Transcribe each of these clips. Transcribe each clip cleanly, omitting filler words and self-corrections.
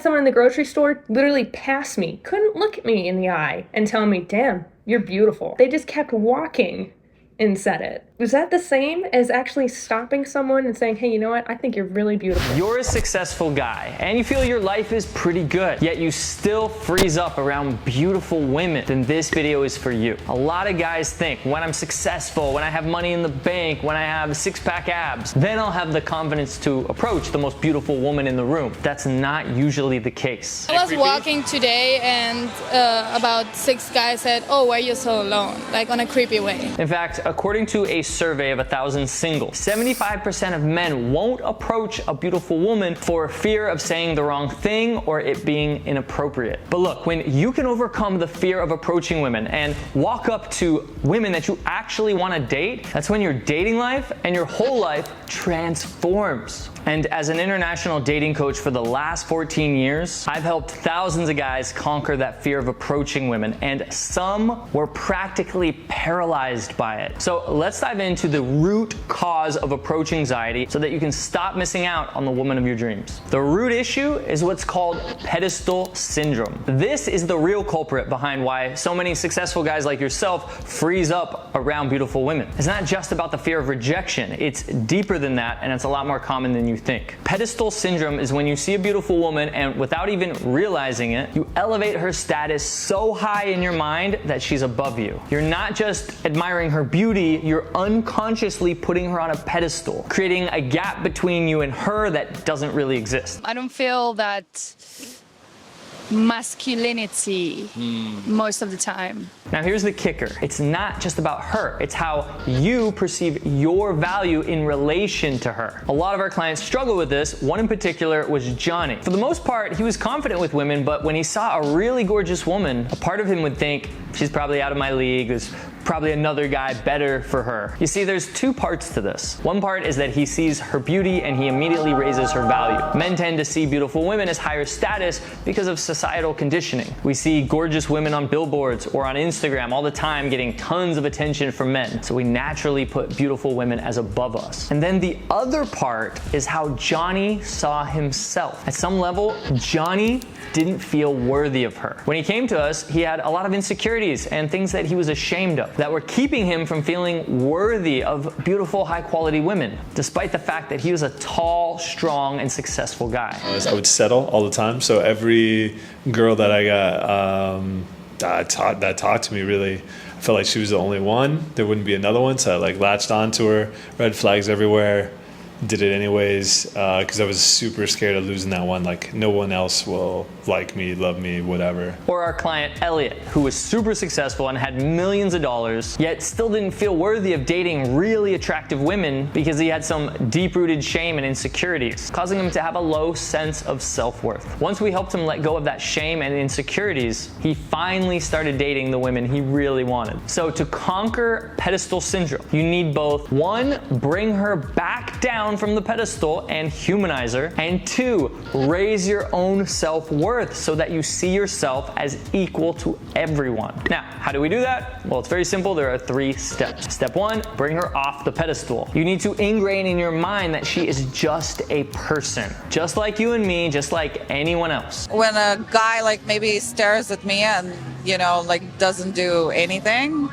Someone in the grocery store literally passed me, couldn't look at me in the eye and tell me, damn, you're beautiful. They just kept walking and said it. Was that the same as actually stopping someone and saying, hey, you know what? I think you're really beautiful. You're a successful guy and you feel your life is pretty good, yet you still freeze up around beautiful women, then this video is for you. A lot of guys think when I'm successful, when I have money in the bank, when I have six-pack abs, then I'll have the confidence to approach the most beautiful woman in the room. That's not usually the case. I was walking today and about 6 guys said, oh, why are you so alone? Like on a creepy way. In fact, according to a survey of 1,000 singles, 75% of men won't approach a beautiful woman for fear of saying the wrong thing or it being inappropriate. But look, when you can overcome the fear of approaching women and walk up to women that you actually want to date, that's when your dating life and your whole life transforms. And as an international dating coach for the last 14 years, I've helped thousands of guys conquer that fear of approaching women, and some were practically paralyzed by it. So let's dive into the root cause of approach anxiety so that you can stop missing out on the woman of your dreams. The root issue is what's called pedestal syndrome. This is the real culprit behind why so many successful guys like yourself freeze up around beautiful women. It's not just about the fear of rejection. It's deeper than that, and it's a lot more common than you think. Pedestal syndrome is when you see a beautiful woman and without even realizing it, you elevate her status so high in your mind that she's above you. You're not just admiring her beauty, you're unconsciously putting her on a pedestal, creating a gap between you and her that doesn't really exist. I don't feel that masculinity most of the time. Now here's the kicker. It's not just about her. It's how you perceive your value in relation to her. A lot of our clients struggle with this. One in particular was Johnny. For the most part, he was confident with women, but when he saw a really gorgeous woman, a part of him would think, she's probably out of my league. There's probably another guy better for her. You see, there's 2 parts to this. One part is that he sees her beauty and he immediately raises her value. Men tend to see beautiful women as higher status because of societal conditioning. We see gorgeous women on billboards or on Instagram all the time getting tons of attention from men. So we naturally put beautiful women as above us. And then the other part is how Johnny saw himself. At some level, Johnny didn't feel worthy of her. When he came to us, he had a lot of insecurities and things that he was ashamed of that were keeping him from feeling worthy of beautiful, high-quality women, despite the fact that he was a tall, strong, and successful guy. I would settle all the time, so every girl that I got that talked to me, really, I felt like she was the only one. There wouldn't be another one, so I latched onto her, red flags everywhere. Did it anyways because I was super scared of losing that one. Like, no one else will like me, love me, whatever. Or our client Elliot, who was super successful and had millions of dollars, yet still didn't feel worthy of dating really attractive women because he had some deep-rooted shame and insecurities, causing him to have a low sense of self-worth. Once we helped him let go of that shame and insecurities, he finally started dating the women he really wanted. So to conquer pedestal syndrome, you need both 1, bring her back down from the pedestal and humanize her, and 2, raise your own self-worth so that you see yourself as equal to everyone. Now, how do we do that? Well, it's very simple. There are 3 steps. Step 1, bring her off the pedestal. You need to ingrain in your mind that she is just a person, just like you and me, just like anyone else. When a guy maybe stares at me and, doesn't do anything,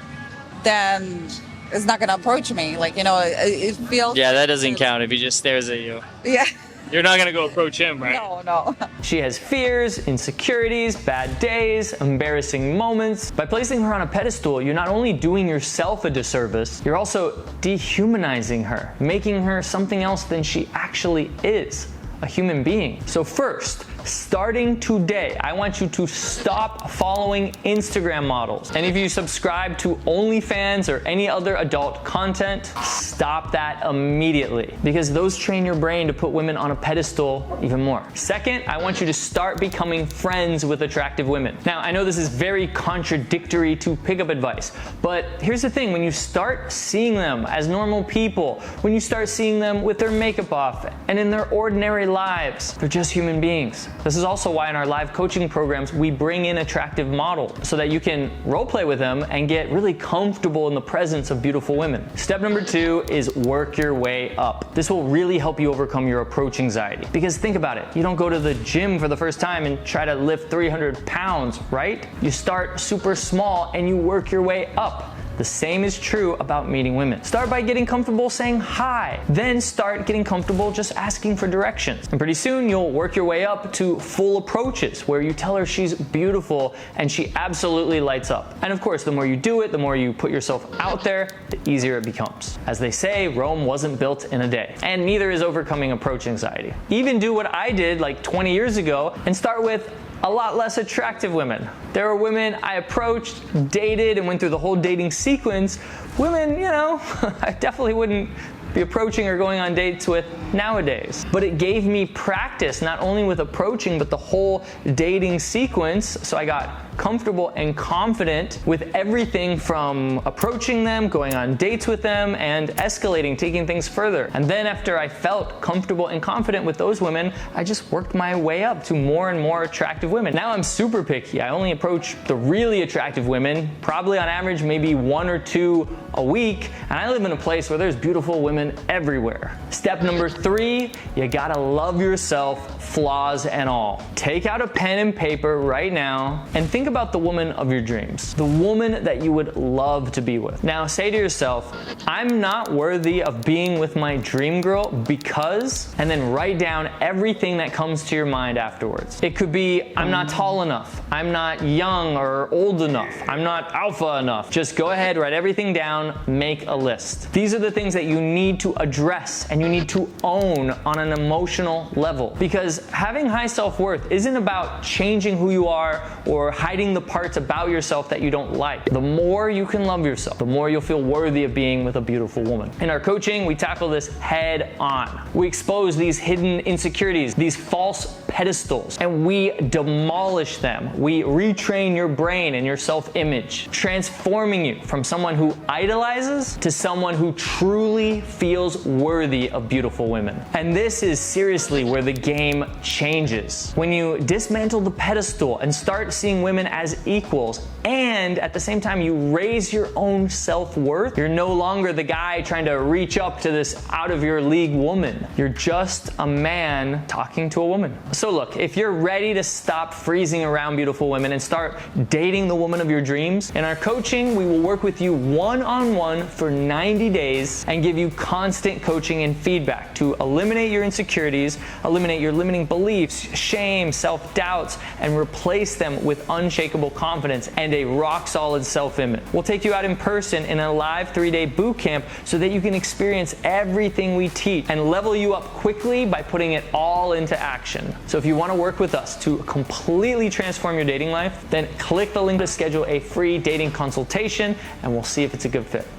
then is not going to approach me. It feels... Yeah, that doesn't count if he just stares at you. Yeah. You're not going to go approach him, right? No. She has fears, insecurities, bad days, embarrassing moments. By placing her on a pedestal, you're not only doing yourself a disservice, you're also dehumanizing her, making her something else than she actually is, a human being. So first, starting today, I want you to stop following Instagram models. And if you subscribe to OnlyFans or any other adult content, stop that immediately, because those train your brain to put women on a pedestal even more. Second, I want you to start becoming friends with attractive women. Now, I know this is very contradictory to pickup advice, but here's the thing. When you start seeing them as normal people, when you start seeing them with their makeup off and in their ordinary lives, they're just human beings. This is also why in our live coaching programs, we bring in attractive models so that you can role play with them and get really comfortable in the presence of beautiful women. Step number 2 is work your way up. This will really help you overcome your approach anxiety. Because think about it, you don't go to the gym for the first time and try to lift 300 pounds, right? You start super small and you work your way up. The same is true about meeting women. Start by getting comfortable saying hi. Then start getting comfortable just asking for directions. And pretty soon you'll work your way up to full approaches where you tell her she's beautiful and she absolutely lights up. And of course, the more you do it, the more you put yourself out there, the easier it becomes. As they say, Rome wasn't built in a day. And neither is overcoming approach anxiety. Even do what I did like 20 years ago and start with a lot less attractive women. There were women I approached, dated, and went through the whole dating sequence. Women, you know, I definitely wouldn't be approaching or going on dates with nowadays. But it gave me practice, not only with approaching, but the whole dating sequence. So I got comfortable and confident with everything from approaching them, going on dates with them, and escalating, taking things further. And then after I felt comfortable and confident with those women, I just worked my way up to more and more attractive women. Now I'm super picky. I only approach the really attractive women, probably on average maybe 1 or 2 a week, and I live in a place where there's beautiful women everywhere. Step number 3, you gotta love yourself, flaws and all. Take out a pen and paper right now and think about the woman of your dreams, the woman that you would love to be with. Now say to yourself, I'm not worthy of being with my dream girl because, and then write down everything that comes to your mind afterwards. It could be, I'm not tall enough, I'm not young or old enough, I'm not alpha enough. Just go ahead, write everything down, make a list. These are the things that you need to address and you need to own on an emotional level, because having high self-worth isn't about changing who you are or hiding the parts about yourself that you don't like. The more you can love yourself, the more you'll feel worthy of being with a beautiful woman. In our coaching, we tackle this head on. We expose these hidden insecurities, these false pedestals, and we demolish them. We retrain your brain and your self-image, transforming you from someone who idolizes to someone who truly feels worthy of beautiful women. And this is seriously where the game changes. When you dismantle the pedestal and start seeing women as equals, and at the same time you raise your own self-worth, you're no longer the guy trying to reach up to this out of your league woman. You're just a man talking to a woman. So look, if you're ready to stop freezing around beautiful women and start dating the woman of your dreams, in our coaching, we will work with you one-on-one for 90 days and give you constant coaching and feedback to eliminate your insecurities, eliminate your limiting beliefs, shame, self-doubts, and replace them with unshakable confidence and a rock-solid self-image. We'll take you out in person in a live 3-day boot camp so that you can experience everything we teach and level you up quickly by putting it all into action. So if you want to work with us to completely transform your dating life, then click the link to schedule a free dating consultation and we'll see if it's a good fit.